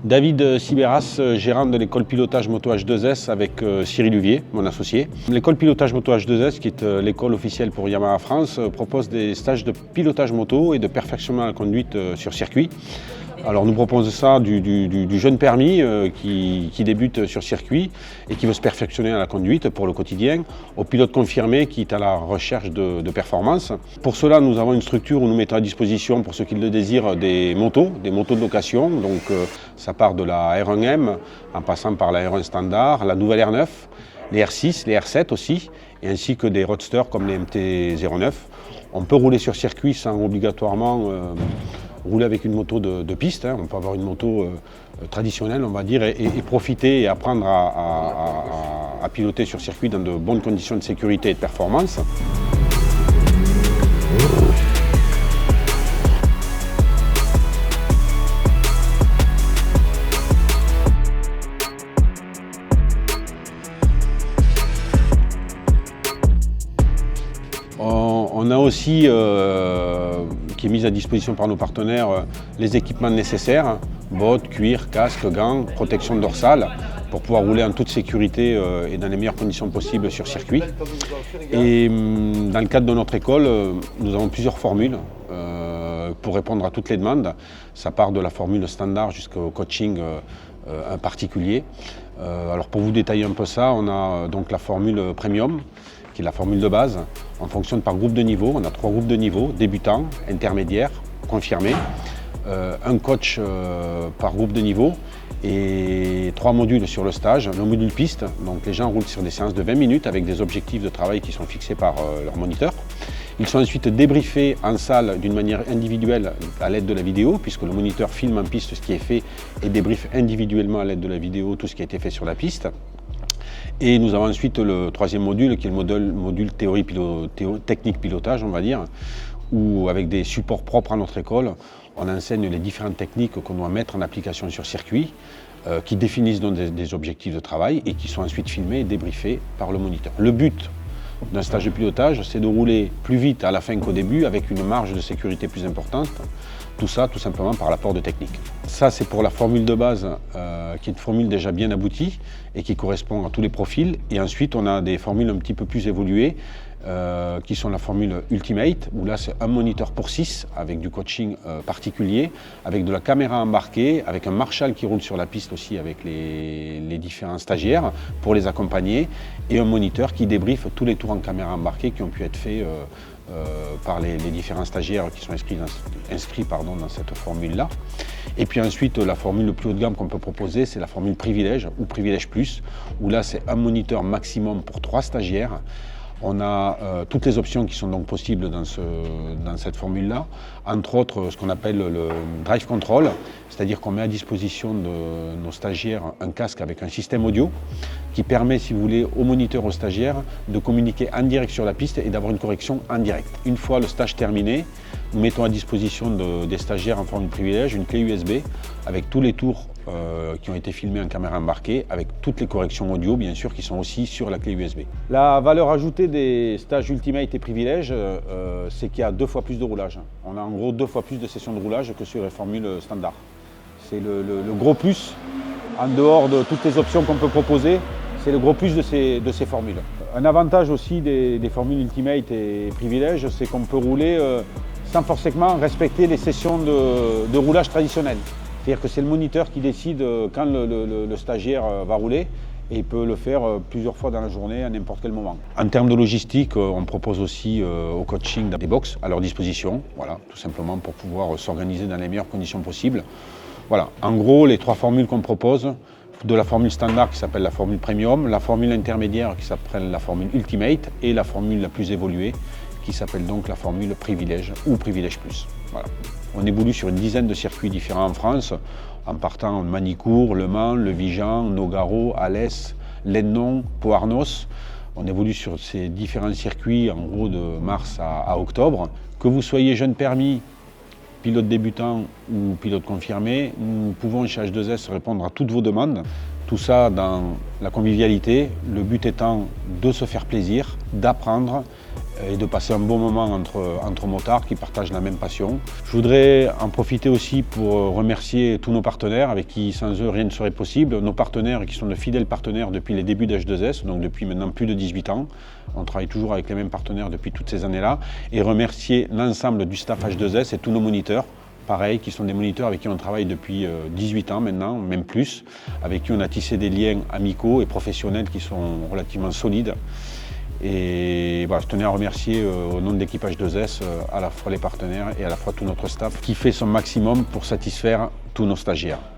David Sibéras, gérant de l'école pilotage moto H2S avec Cyril Huvier, mon associé. L'école pilotage moto H2S, qui est l'école officielle pour Yamaha France, propose des stages de pilotage moto et de perfectionnement à la conduite sur circuit. Alors nous proposons ça du jeune permis qui débute sur circuit et qui veut se perfectionner à la conduite pour le quotidien, au pilote confirmé qui est à la recherche de performance. Pour cela, nous avons une structure où nous mettons à disposition, pour ceux qui le désirent, des motos de location. Donc ça part de la R1M en passant par la R1 standard, la nouvelle R9, les R6, les R7 aussi, et ainsi que des roadsters comme les MT-09. On peut rouler sur circuit sans obligatoirement rouler avec une moto de piste. On peut avoir une moto traditionnelle, on va dire, et profiter et apprendre à piloter sur circuit dans de bonnes conditions de sécurité et de performance. On a aussi, qui est mis à disposition par nos partenaires, les équipements nécessaires, bottes, cuir, casque, gants, protection dorsale, pour pouvoir rouler en toute sécurité et dans les meilleures conditions possibles sur circuit. Et dans le cadre de notre école, nous avons plusieurs formules pour répondre à toutes les demandes. Ça part de la formule standard jusqu'au coaching particulier. Alors pour vous détailler un peu ça, on a donc la formule premium, qui est la formule de base. On fonctionne par groupe de niveau. On a 3 groupes de niveau, débutants, intermédiaires, confirmés. Un coach par groupe de niveau et 3 modules sur le stage. Le module piste, donc les gens roulent sur des séances de 20 minutes avec des objectifs de travail qui sont fixés par leur moniteur. Ils sont ensuite débriefés en salle d'une manière individuelle à l'aide de la vidéo, puisque le moniteur filme en piste ce qui est fait et débriefe individuellement à l'aide de la vidéo tout ce qui a été fait sur la piste. Et nous avons ensuite le 3e module, qui est le module théorie technique pilotage, on va dire, où avec des supports propres à notre école, on enseigne les différentes techniques qu'on doit mettre en application sur circuit, qui définissent donc des objectifs de travail et qui sont ensuite filmés et débriefés par le moniteur. Le but d'un stage de pilotage, c'est de rouler plus vite à la fin qu'au début, avec une marge de sécurité plus importante. Tout ça, tout simplement par l'apport de technique. Ça, c'est pour la formule de base, qui est une formule déjà bien aboutie et qui correspond à tous les profils. Et ensuite, on a des formules un petit peu plus évoluées, qui sont la formule Ultimate, où là, c'est un moniteur pour 6, avec du coaching particulier, avec de la caméra embarquée, avec un Marshall qui roule sur la piste aussi avec les différents stagiaires pour les accompagner, et un moniteur qui débriefe tous les tours en caméra embarquée qui ont pu être faits par les différents stagiaires qui sont inscrits dans cette formule-là. Et puis ensuite, la formule le plus haut de gamme qu'on peut proposer, c'est la formule Privilège ou Privilège Plus, où là, c'est un moniteur maximum pour 3 stagiaires. On a toutes les options qui sont donc possibles dans cette formule-là, entre autres ce qu'on appelle le drive control, c'est-à-dire qu'on met à disposition de nos stagiaires un casque avec un système audio qui permet, si vous voulez, au moniteur, aux stagiaires de communiquer en direct sur la piste et d'avoir une correction en direct. Une fois le stage terminé, nous mettons à disposition des stagiaires en formule privilège une clé USB avec tous les tours qui ont été filmés en caméra embarquée, avec toutes les corrections audio, bien sûr, qui sont aussi sur la clé USB. La valeur ajoutée des stages Ultimate et Privilège, c'est qu'il y a 2 fois plus de roulage. On a en gros 2 fois plus de sessions de roulage que sur les formules standard. C'est le gros plus, en dehors de toutes les options qu'on peut proposer, c'est le gros plus de ces formules. Un avantage aussi des formules Ultimate et Privilège, c'est qu'on peut rouler sans forcément respecter les sessions de roulage traditionnelles. C'est-à-dire que c'est le moniteur qui décide quand le stagiaire va rouler, et il peut le faire plusieurs fois dans la journée, à n'importe quel moment. En termes de logistique, on propose aussi au coaching des box à leur disposition, voilà, tout simplement pour pouvoir s'organiser dans les meilleures conditions possibles. Voilà, en gros, les 3 formules qu'on propose, de la formule standard qui s'appelle la formule premium, la formule intermédiaire qui s'appelle la formule ultimate et la formule la plus évoluée qui s'appelle donc la formule privilège ou privilège plus. Voilà. On évolue sur une dizaine de circuits différents en France, en partant de Manicourt, Le Mans, Le Vigan, Nogaro, Alès, Lennon, Pau-Arnos. On évolue sur ces différents circuits en gros de mars à octobre. Que vous soyez jeune permis, pilote débutant ou pilote confirmé, nous pouvons chez H2S répondre à toutes vos demandes. Tout ça dans la convivialité, le but étant de se faire plaisir, d'apprendre et de passer un bon moment entre motards qui partagent la même passion. Je voudrais en profiter aussi pour remercier tous nos partenaires avec qui sans eux rien ne serait possible. Nos partenaires qui sont de fidèles partenaires depuis les débuts d'H2S, donc depuis maintenant plus de 18 ans. On travaille toujours avec les mêmes partenaires depuis toutes ces années-là. Et remercier l'ensemble du staff H2S et tous nos moniteurs, pareil, qui sont des moniteurs avec qui on travaille depuis 18 ans maintenant, même plus, avec qui on a tissé des liens amicaux et professionnels qui sont relativement solides. Et voilà, je tenais à remercier au nom de l'équipe H2S à la fois les partenaires et à la fois tout notre staff qui fait son maximum pour satisfaire tous nos stagiaires.